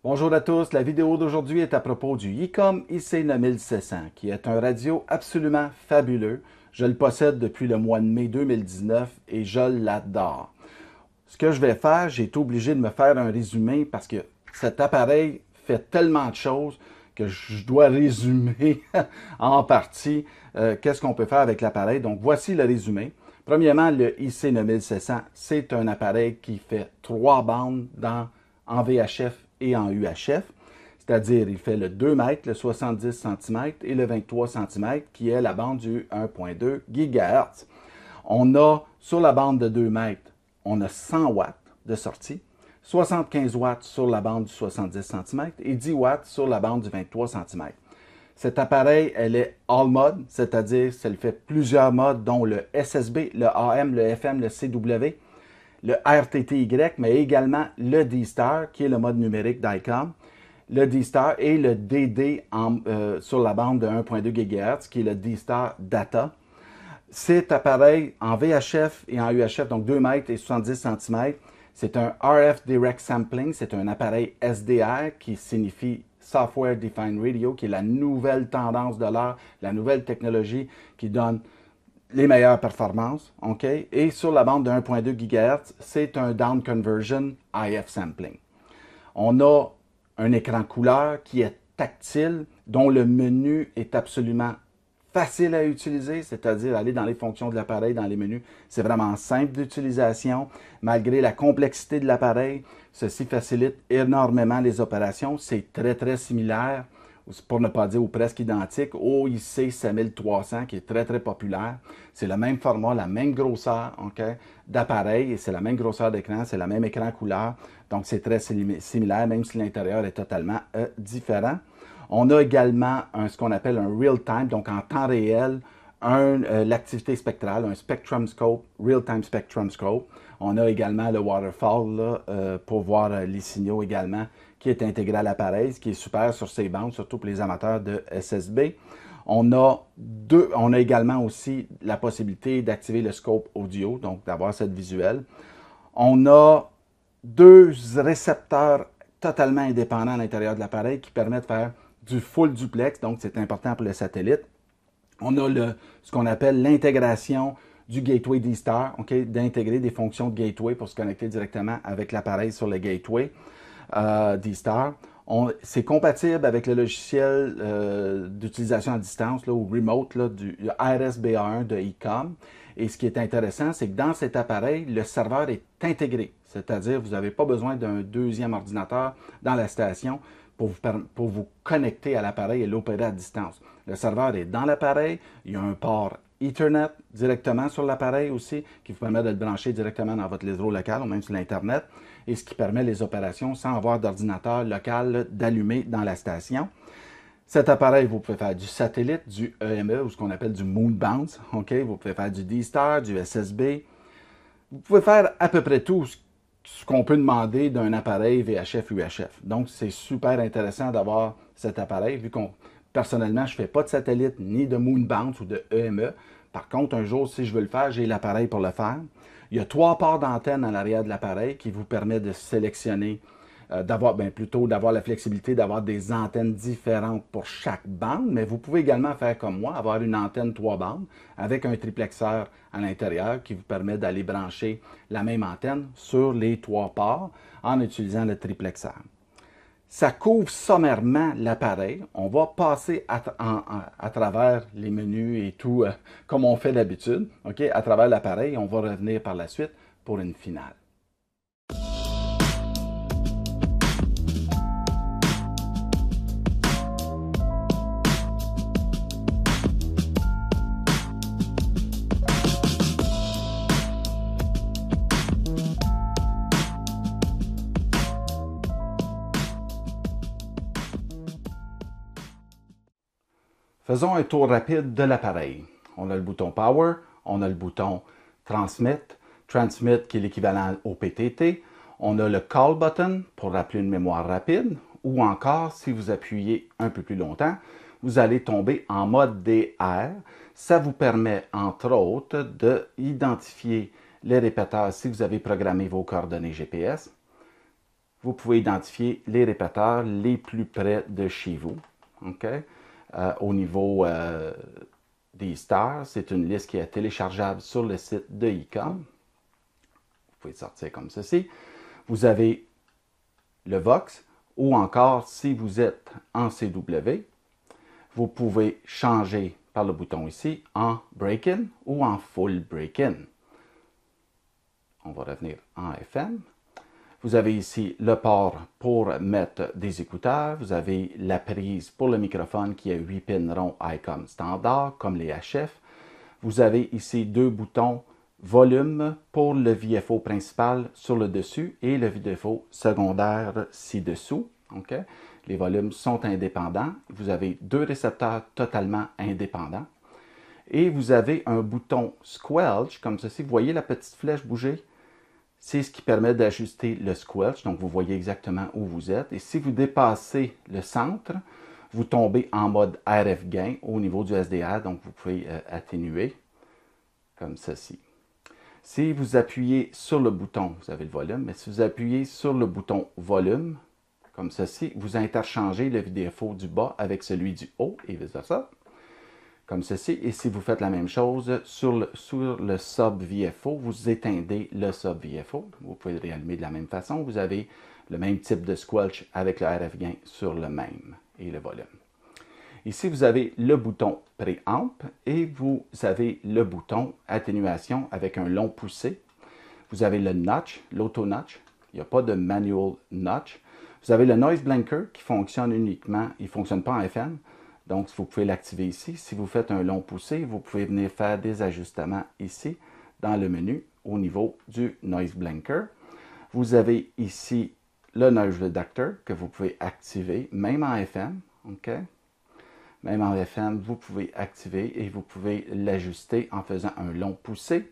Bonjour à tous, la vidéo d'aujourd'hui est à propos du ICOM IC9700 qui est un radio absolument fabuleux. Je le possède depuis le mois de mai 2019 et je l'adore. Ce que je vais faire, j'ai été obligé de me faire un résumé parce que cet appareil fait tellement de choses que je dois résumer en partie qu'est-ce qu'on peut faire avec l'appareil. Donc voici le résumé. Premièrement, le IC9700, c'est un appareil qui fait 3 bandes en VHF et en UHF, c'est-à-dire il fait le 2 mètres, le 70 cm et le 23 cm, qui est la bande du 1.2 GHz. On a, sur la bande de 2 mètres, on a 100 watts de sortie, 75 watts sur la bande du 70 cm et 10 watts sur la bande du 23 cm. Cet appareil, elle est all mode, c'est-à-dire qu'elle fait plusieurs modes, dont le SSB, le AM, le FM, le CW, le RTTY, mais également le D-Star, qui est le mode numérique d'ICOM, le D-Star et le DD sur la bande de 1.2 GHz, qui est le D-Star Data. Cet appareil en VHF et en UHF, donc 2 mètres et 70 cm, c'est un RF Direct Sampling, c'est un appareil SDR qui signifie Software Defined Radio, qui est la nouvelle tendance de l'heure, la nouvelle technologie qui donne les meilleures performances, OK? Et sur la bande de 1.2 GHz, c'est un down conversion IF sampling. On a un écran couleur qui est tactile, dont le menu est absolument facile à utiliser, c'est-à-dire aller dans les fonctions de l'appareil, dans les menus. C'est vraiment simple d'utilisation. Malgré la complexité de l'appareil, ceci facilite énormément les opérations. C'est très, très similaire, pour ne pas dire ou presque identique, au IC7300 qui est très, très populaire. C'est le même format, la même grosseur d'appareil et c'est la même grosseur d'écran, c'est le même écran couleur. Donc, c'est très similaire, même si l'intérieur est totalement différent. On a également ce qu'on appelle un real-time, donc en temps réel, l'activité spectrale, un spectrum scope, real-time spectrum scope. On a également le waterfall là, pour voir les signaux également, qui est intégré à l'appareil, ce qui est super sur ces bandes, surtout pour les amateurs de SSB. On a également aussi la possibilité d'activer le scope audio, donc d'avoir cette visuelle. On a 2 récepteurs totalement indépendants à l'intérieur de l'appareil qui permettent de faire du full duplex, donc c'est important pour le satellite. On a ce qu'on appelle l'intégration du gateway D-Star, d'intégrer des fonctions de gateway pour se connecter directement avec l'appareil sur le gateway D-Star. C'est compatible avec le logiciel d'utilisation à distance, là, ou remote, là, du RSBA1 de ICOM. Et ce qui est intéressant, c'est que dans cet appareil, le serveur est intégré. C'est-à-dire, vous n'avez pas besoin d'un deuxième ordinateur dans la station pour vous connecter à l'appareil et l'opérer à distance. Le serveur est dans l'appareil, il y a un port Ethernet directement sur l'appareil aussi, qui vous permet de le brancher directement dans votre réseau local ou même sur l'Internet, et ce qui permet les opérations sans avoir d'ordinateur local d'allumer dans la station. Cet appareil, vous pouvez faire du satellite, du EME, ou ce qu'on appelle du Moon Bounce. Vous pouvez faire du D-Star, du SSB. Vous pouvez faire à peu près tout ce qu'on peut demander d'un appareil VHF-UHF. Donc, c'est super intéressant d'avoir cet appareil, vu qu'on, personnellement, je ne fais pas de satellite ni de Moon Bounce ou de EME. Par contre, un jour, si je veux le faire, j'ai l'appareil pour le faire. Il y a 3 ports d'antenne à l'arrière de l'appareil qui vous permet de sélectionner, d'avoir la flexibilité d'avoir des antennes différentes pour chaque bande, mais vous pouvez également faire comme moi, avoir une antenne 3 bandes avec un triplexeur à l'intérieur qui vous permet d'aller brancher la même antenne sur les 3 ports en utilisant le triplexeur. Ça couvre sommairement l'appareil. On va passer à travers les menus et tout, comme on fait d'habitude, à travers l'appareil. On va revenir par la suite pour une finale. Faisons un tour rapide de l'appareil. On a le bouton Power, on a le bouton Transmit, Transmit qui est l'équivalent au PTT. On a le Call button pour rappeler une mémoire rapide, ou encore, si vous appuyez un peu plus longtemps, vous allez tomber en mode DR. Ça vous permet, entre autres, d'identifier les répéteurs si vous avez programmé vos coordonnées GPS. vous pouvez identifier les répéteurs les plus près de chez vous. Okay? Au niveau des stars, c'est une liste qui est téléchargeable sur le site de ICOM. Vous pouvez sortir comme ceci. Vous avez le Vox, ou encore, si vous êtes en CW, vous pouvez changer par le bouton ici en Break-in ou en Full Break-in. On va revenir en FM. Vous avez ici le port pour mettre des écouteurs. Vous avez la prise pour le microphone qui a 8 pins ronds ICOM standard, comme les HF. Vous avez ici deux boutons volume pour le VFO principal sur le dessus et le VFO secondaire ci-dessous. Okay? Les volumes sont indépendants. Vous avez deux récepteurs totalement indépendants. Et vous avez un bouton squelch, comme ceci. Vous voyez la petite flèche bouger? C'est ce qui permet d'ajuster le squelch. Donc, vous voyez exactement où vous êtes. Et si vous dépassez le centre, vous tombez en mode RF gain au niveau du SDR. Donc, vous pouvez atténuer comme ceci. Si vous appuyez sur le bouton, vous avez le volume, mais si vous appuyez sur le bouton volume, comme ceci, vous interchangez le VFO du bas avec celui du haut et vice-versa, comme ceci. Et si vous faites la même chose sur le sub VFO, vous éteindez le sub VFO. Vous pouvez le réallumer de la même façon. Vous avez le même type de squelch avec le RF gain sur le même et le volume. Ici, vous avez le bouton préamp et vous avez le bouton atténuation avec un long poussé. Vous avez le notch, l'auto-notch. Il n'y a pas de manual notch. Vous avez le noise blanker qui fonctionne uniquement, il ne fonctionne pas en FM. Donc, vous pouvez l'activer ici. Si vous faites un long poussé, vous pouvez venir faire des ajustements ici dans le menu au niveau du noise blanker. Vous avez ici le noise reductor que vous pouvez activer, même en FM. Okay? Même en FM, vous pouvez activer et vous pouvez l'ajuster en faisant un long poussé.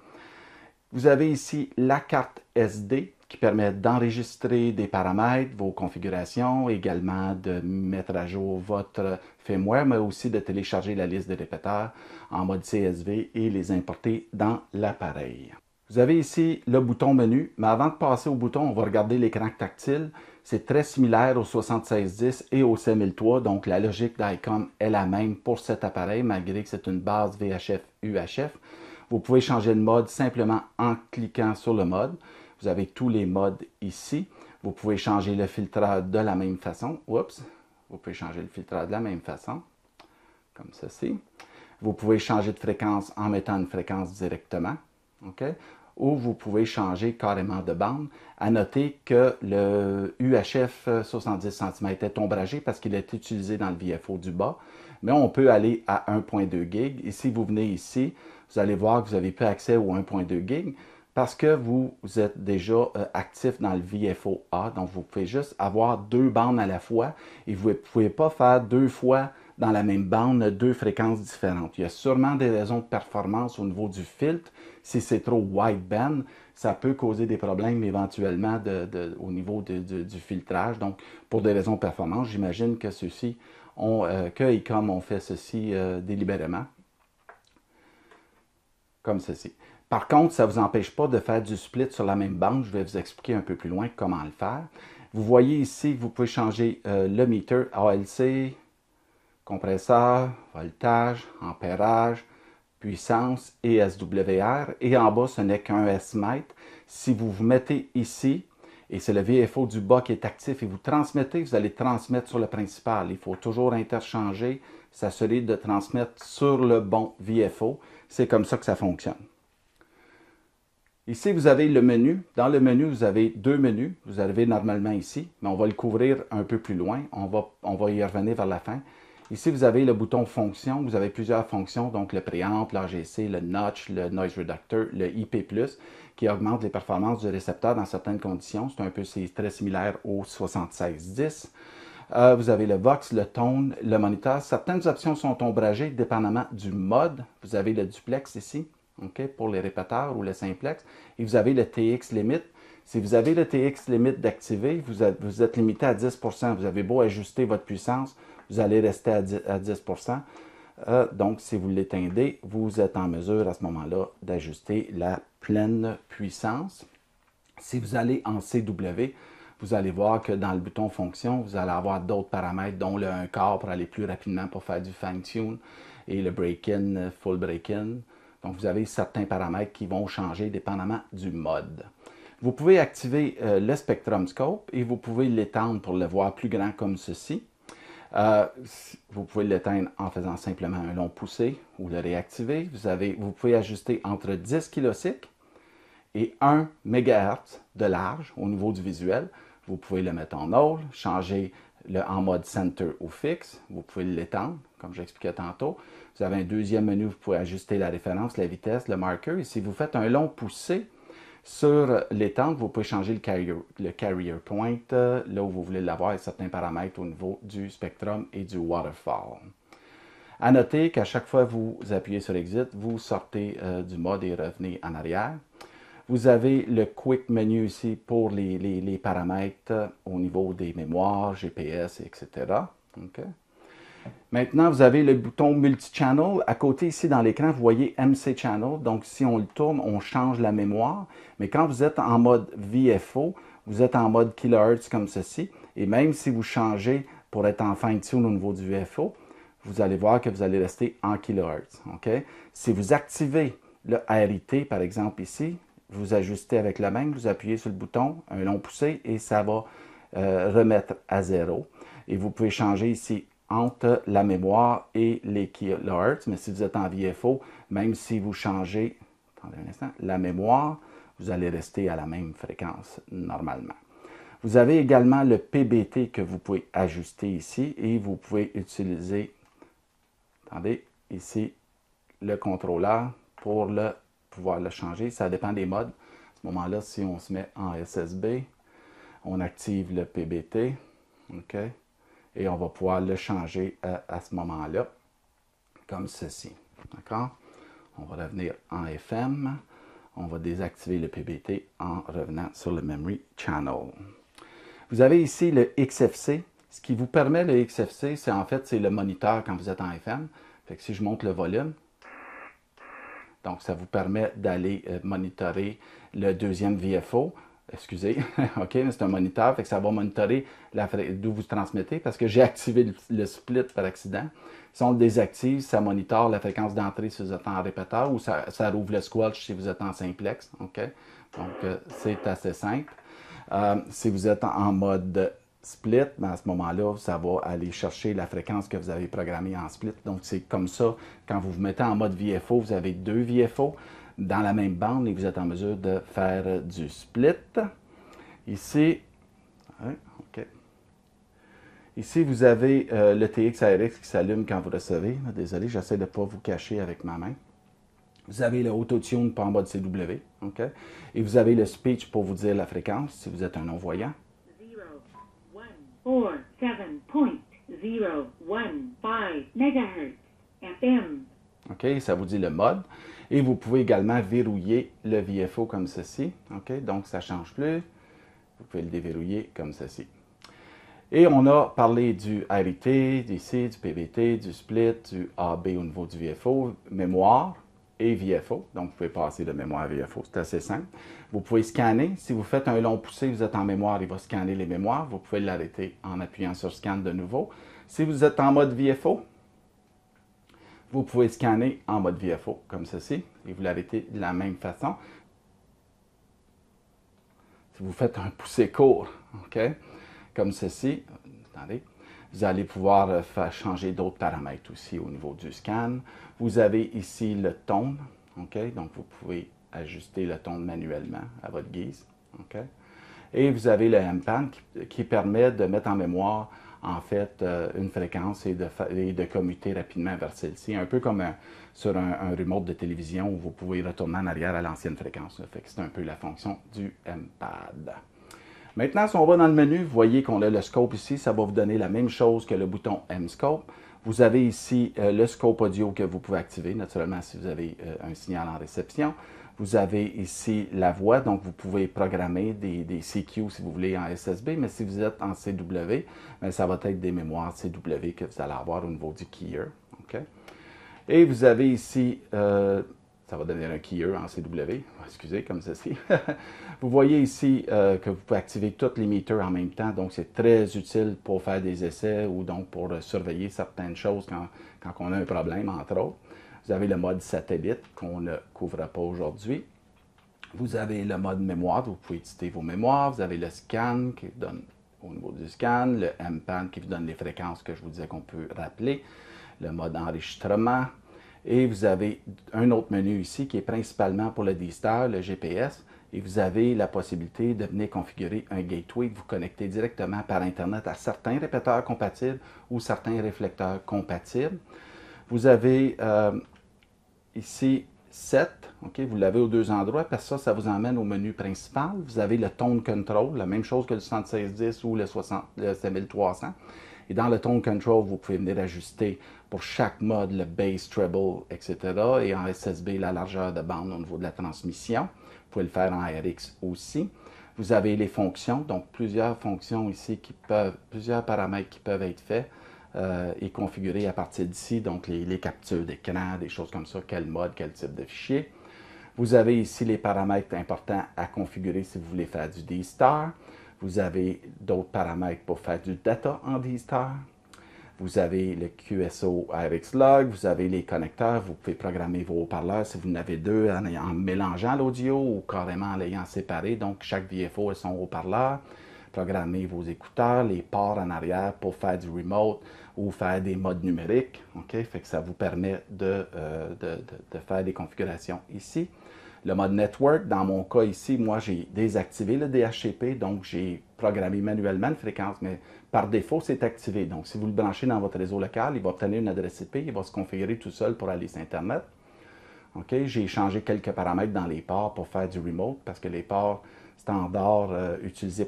Vous avez ici la carte SD qui permet d'enregistrer des paramètres, vos configurations, également de mettre à jour votre firmware, mais aussi de télécharger la liste de répéteurs en mode CSV et les importer dans l'appareil. Vous avez ici le bouton menu, mais avant de passer au bouton, on va regarder l'écran tactile. C'est très similaire au 7610 et au C1003, donc la logique d'ICOM est la même pour cet appareil, malgré que c'est une base VHF-UHF. Vous pouvez changer de mode simplement en cliquant sur le mode. Vous avez tous les modes ici. Vous pouvez changer le filtreur de la même façon. Oups! Vous pouvez changer le filtreur de la même façon, comme ceci. Vous pouvez changer de fréquence en mettant une fréquence directement. Okay? Ou vous pouvez changer carrément de bande. À noter que le UHF 70 cm est ombragé parce qu'il est utilisé dans le VFO du bas. Mais on peut aller à 1.2 GHz. Et si vous venez ici, vous allez voir que vous n'avez plus accès au 1.2 GHz parce que vous êtes déjà actif dans le VFO A. Donc, vous pouvez juste avoir deux bandes à la fois et vous ne pouvez pas faire deux fois dans la même bande deux fréquences différentes. Il y a sûrement des raisons de performance au niveau du filtre. Si c'est trop wideband, ça peut causer des problèmes éventuellement au niveau du filtrage. Donc, pour des raisons de performance, j'imagine que ceux-ci que ICOM ont fait ceci délibérément, comme ceci. Par contre, ça ne vous empêche pas de faire du split sur la même bande. Je vais vous expliquer un peu plus loin comment le faire. Vous voyez ici que vous pouvez changer le meter ALC, compresseur, voltage, ampérage, puissance et SWR. Et en bas, ce n'est qu'un S-mètre. Si vous vous mettez ici, et c'est le VFO du bas qui est actif et vous transmettez, vous allez transmettre sur le principal. Il faut toujours interchanger, s'assurer de transmettre sur le bon VFO. C'est comme ça que ça fonctionne. Ici, vous avez le menu. Dans le menu, vous avez deux menus. Vous arrivez normalement ici, mais on va le couvrir un peu plus loin. On va y revenir vers la fin. Ici, vous avez le bouton fonction. Vous avez plusieurs fonctions, donc le préamp, l'AGC, le notch, le noise reductor, le IP+, qui augmente les performances du récepteur dans certaines conditions. C'est très similaire au 7610. Vous avez le Vox, le tone, le moniteur. Certaines options sont ombragées dépendamment du mode. Vous avez le duplex ici, okay, pour les répéteurs ou le simplex. Et vous avez le TX limit. Si vous avez le TX limit d'activer, vous êtes limité à 10%. Vous avez beau ajuster votre puissance, vous allez rester à 10%. Donc, si vous l'éteindez, vous êtes en mesure à ce moment-là d'ajuster la pleine puissance. Si vous allez en CW, vous allez voir que dans le bouton fonction, vous allez avoir d'autres paramètres, dont le 1/4 pour aller plus rapidement pour faire du fine-tune et le break-in, full break-in. Donc, vous avez certains paramètres qui vont changer dépendamment du mode. Vous pouvez activer le Spectrum Scope et vous pouvez l'étendre pour le voir plus grand comme ceci. Vous pouvez l'éteindre en faisant simplement un long poussé ou le réactiver. Vous pouvez ajuster entre 10 kSec et 1 MHz de large au niveau du visuel. Vous pouvez le mettre en all, changer en mode center ou fixe. Vous pouvez l'étendre, comme j'expliquais tantôt. Vous avez un deuxième menu, vous pouvez ajuster la référence, la vitesse, le marqueur. Et si vous faites un long poussé sur l'étendre, vous pouvez changer le carrier point, là où vous voulez l'avoir, et certains paramètres au niveau du spectrum et du waterfall. À noter qu'à chaque fois que vous appuyez sur Exit, vous sortez du mode et revenez en arrière. Vous avez le Quick Menu ici pour les paramètres au niveau des mémoires, GPS, etc. Okay. Maintenant, vous avez le bouton Multi-Channel. À côté, ici, dans l'écran, vous voyez MC Channel. Donc, si on le tourne, on change la mémoire. Mais quand vous êtes en mode VFO, vous êtes en mode kHz comme ceci. Et même si vous changez pour être en fine-tune au niveau du VFO, vous allez voir que vous allez rester en kHz. Okay? Si vous activez le RIT, par exemple ici, vous ajustez avec le même, vous appuyez sur le bouton, un long poussé, et ça va remettre à 0. Et vous pouvez changer ici entre la mémoire et les kHz, mais si vous êtes en VFO, même si vous changez, attendez un instant, la mémoire, vous allez rester à la même fréquence normalement. Vous avez également le PBT que vous pouvez ajuster ici et vous pouvez utiliser, attendez, ici, le contrôleur pour pouvoir le changer. Ça dépend des modes. À ce moment-là, si on se met en SSB, on active le PBT, OK? Et on va pouvoir le changer à ce moment-là, comme ceci. D'accord? On va revenir en FM. On va désactiver le PBT en revenant sur le Memory Channel. Vous avez ici le XFC. Ce qui vous permet le XFC, c'est en fait le moniteur quand vous êtes en FM. Fait que si je monte le volume, donc ça vous permet d'aller monitorer le deuxième VFO. Excusez, OK, mais c'est un moniteur, fait que ça va monitorer d'où vous transmettez parce que j'ai activé le split par accident. Si on le désactive, ça monitore la fréquence d'entrée si vous êtes en répéteur ou ça rouvre le squelch si vous êtes en simplex. OK, donc c'est assez simple. Si vous êtes en mode split, ben à ce moment-là, ça va aller chercher la fréquence que vous avez programmée en split. Donc c'est comme ça, quand vous vous mettez en mode VFO, vous avez deux VFO dans la même bande et vous êtes en mesure de faire du split. Ici, OK. Ici, vous avez le TX-ARX qui s'allume quand vous recevez. Désolé, j'essaie de ne pas vous cacher avec ma main. Vous avez le Auto-Tune pour en mode CW. OK? Et vous avez le Speech pour vous dire la fréquence si vous êtes un non-voyant. 0,147.015 MHz FM. OK, ça vous dit le mode. Et vous pouvez également verrouiller le VFO comme ceci. OK, donc ça ne change plus. Vous pouvez le déverrouiller comme ceci. Et on a parlé du RIT, d'ici, du PBT, du split, du AB au niveau du VFO, mémoire et VFO. Donc, vous pouvez passer de mémoire à VFO. C'est assez simple. Vous pouvez scanner. Si vous faites un long poussé, vous êtes en mémoire, il va scanner les mémoires. Vous pouvez l'arrêter en appuyant sur Scan de nouveau. Si vous êtes en mode VFO, vous pouvez scanner en mode VFO, comme ceci, et vous l'arrêtez de la même façon. Si vous faites un poussé court, OK, comme ceci, attendez, vous allez pouvoir changer d'autres paramètres aussi au niveau du scan. Vous avez ici le tone, OK, donc vous pouvez ajuster le tone manuellement à votre guise, OK. Et vous avez le MPAN qui permet de mettre en mémoire en fait une fréquence et de commuter rapidement vers celle-ci, un peu comme sur un remote de télévision où vous pouvez retourner en arrière à l'ancienne fréquence. Fait que c'est un peu la fonction du MPAD. Maintenant, si on va dans le menu, vous voyez qu'on a le scope ici, ça va vous donner la même chose que le bouton M-Scope. Vous avez ici le scope audio que vous pouvez activer, naturellement si vous avez un signal en réception. Vous avez ici la voix, donc vous pouvez programmer des CQ si vous voulez en SSB, mais si vous êtes en CW, bien, ça va être des mémoires CW que vous allez avoir au niveau du keyer. Okay? Et vous avez ici Ça va devenir un keyer en CW, excusez, comme ceci. Vous voyez ici que vous pouvez activer tous les meters en même temps, donc c'est très utile pour faire des essais ou donc pour surveiller certaines choses quand on a un problème, entre autres. Vous avez le mode satellite qu'on ne couvre pas aujourd'hui. Vous avez le mode mémoire, vous pouvez éditer vos mémoires. Vous avez le scan qui donne au niveau du scan, le M-PAN qui vous donne les fréquences que je vous disais qu'on peut rappeler, le mode enregistrement. Et vous avez un autre menu ici qui est principalement pour le D-Star, le GPS. Et vous avez la possibilité de venir configurer un gateway, de vous connecter directement par Internet à certains répéteurs compatibles ou certains réflecteurs compatibles. Vous avez ici 7, okay, vous l'avez aux deux endroits, parce que ça vous emmène au menu principal. Vous avez le Tone Control, la même chose que le 7610 ou le 7300. Et dans le Tone Control, vous pouvez venir ajuster pour chaque mode le bass, treble, etc. Et en SSB, la largeur de bande au niveau de la transmission. Vous pouvez le faire en RX aussi. Vous avez les fonctions, donc plusieurs fonctions ici plusieurs paramètres qui peuvent être faits et configurés à partir d'ici, donc les captures d'écran, des choses comme ça, quel mode, quel type de fichier. Vous avez ici les paramètres importants à configurer si vous voulez faire du D-Star. Vous avez d'autres paramètres pour faire du data en D-Star. Vous avez le QSO RX Log, vous avez les connecteurs, vous pouvez programmer vos haut-parleurs si vous en avez deux en mélangeant l'audio ou carrément en l'ayant séparé. Donc, chaque VFO a son haut-parleur. Programmer vos écouteurs, les ports en arrière pour faire du remote ou faire des modes numériques. Okay? Fait que ça vous permet de faire des configurations ici. Le mode network, dans mon cas ici, moi j'ai désactivé le DHCP, donc j'ai programmé manuellement une fréquence, mais par défaut c'est activé. Donc si vous le branchez dans votre réseau local, il va obtenir une adresse IP, il va se configurer tout seul pour aller sur Internet. Okay? J'ai changé quelques paramètres dans les ports pour faire du remote, parce que les ports standards utilisés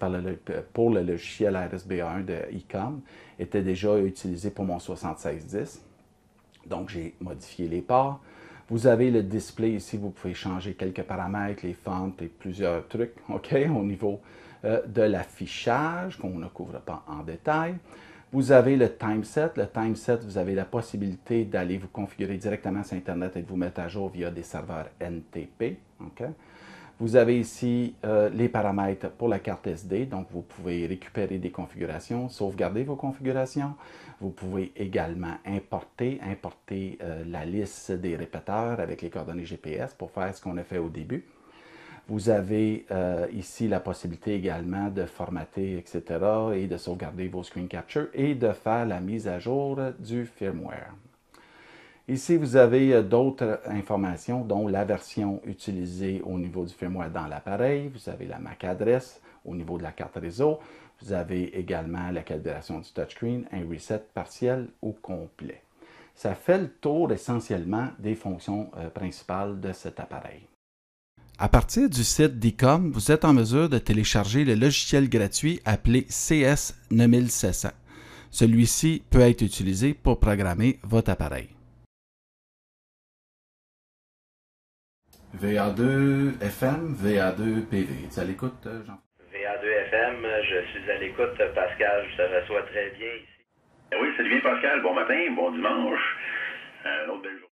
pour le logiciel RSBA1 de ICOM étaient déjà utilisés pour mon 7610. Donc j'ai modifié les ports. Vous avez le display ici, vous pouvez changer quelques paramètres, les fonts et plusieurs trucs, OK, au niveau de l'affichage, qu'on ne couvre pas en détail. Vous avez le timeset. Le timeset, vous avez la possibilité d'aller vous configurer directement sur Internet et de vous mettre à jour via des serveurs NTP, OK. Vous avez ici les paramètres pour la carte SD, donc vous pouvez récupérer des configurations, sauvegarder vos configurations. Vous pouvez également importer la liste des répéteurs avec les coordonnées GPS pour faire ce qu'on a fait au début. Vous avez ici la possibilité également de formater, etc. et de sauvegarder vos screen capture et de faire la mise à jour du firmware. Ici, vous avez d'autres informations, dont la version utilisée au niveau du firmware dans l'appareil. Vous avez la MAC adresse au niveau de la carte réseau. Vous avez également la calibration du touchscreen, un reset partiel ou complet. Ça fait le tour essentiellement des fonctions principales de cet appareil. À partir du site d'ICOM, vous êtes en mesure de télécharger le logiciel gratuit appelé CS9700. Celui-ci peut être utilisé pour programmer votre appareil. VA2 FM, VA2 PV. Tu es à l'écoute, Jean? VA2 FM, je suis à l'écoute, Pascal, je te reçois très bien ici. Oui, c'est bien Pascal, bon matin, bon dimanche, une autre belle journée.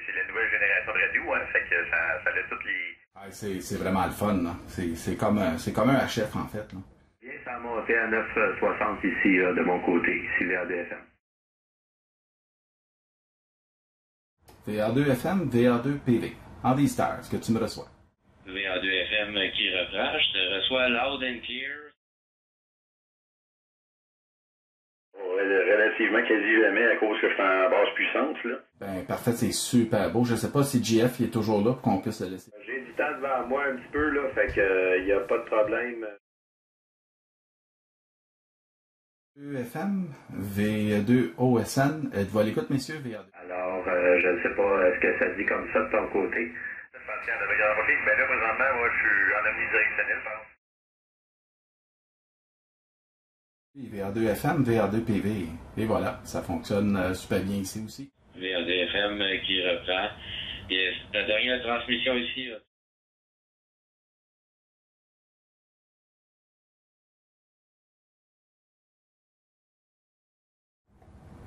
C'est la nouvelle génération de radio, hein, fait que ça a toutes les... Ah, c'est vraiment le fun, là. C'est comme un HF, en fait, là. Bien, ça a monté à 9,60 ici, là, de mon côté, ici, VA2 FM. VA2 FM, VA2 PV. En D-Star, est-ce que tu me reçois? VA2 FM qui reprend, je te reçois loud and clear. Relativement quasi jamais à cause que je suis en basse puissance, là. Ben, parfait, c'est super beau. Je sais pas si GF il est toujours là pour qu'on puisse le laisser. J'ai du temps devant moi un petit peu, là, fait que il n'y a pas de problème. FM, V2 OSN, êtes-vous à l'écoute, messieurs? VA2. Alors, je ne sais pas, est-ce que ça se dit comme ça de ton côté? Pascal, ben là, présentement, moi, je suis en omnidirectionnel, je pense. VA2 FM, VA2 PV. Et voilà, ça fonctionne super bien ici aussi. VA2 FM qui reprend. Et ta dernière transmission ici, là.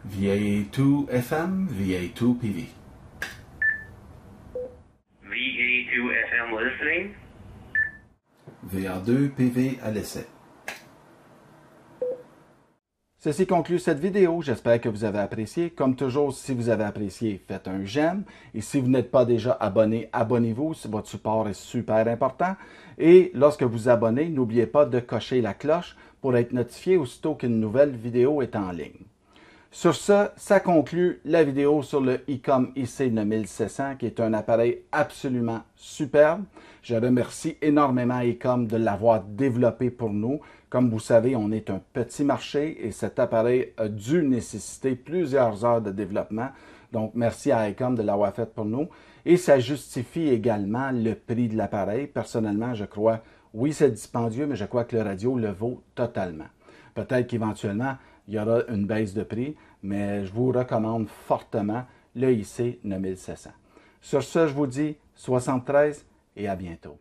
VA2 FM, VA2 PV. VA2 FM listening. VA2 PV à l'essai. Ceci conclut cette vidéo. J'espère que vous avez apprécié. Comme toujours, si vous avez apprécié, faites un j'aime. Et si vous n'êtes pas déjà abonné, abonnez-vous. Votre support est super important. Et lorsque vous abonnez, n'oubliez pas de cocher la cloche pour être notifié aussitôt qu'une nouvelle vidéo est en ligne. Sur ce, ça conclut la vidéo sur le ICOM IC9700 qui est un appareil absolument superbe. Je remercie énormément ICOM de l'avoir développé pour nous. Comme vous savez, on est un petit marché et cet appareil a dû nécessiter plusieurs heures de développement. Donc, merci à ICOM de l'avoir fait pour nous. Et ça justifie également le prix de l'appareil. Personnellement, je crois, oui, c'est dispendieux, mais je crois que le radio le vaut totalement. Peut-être qu'éventuellement, il y aura une baisse de prix, mais je vous recommande fortement le IC9700. Sur ce, je vous dis 73 et à bientôt.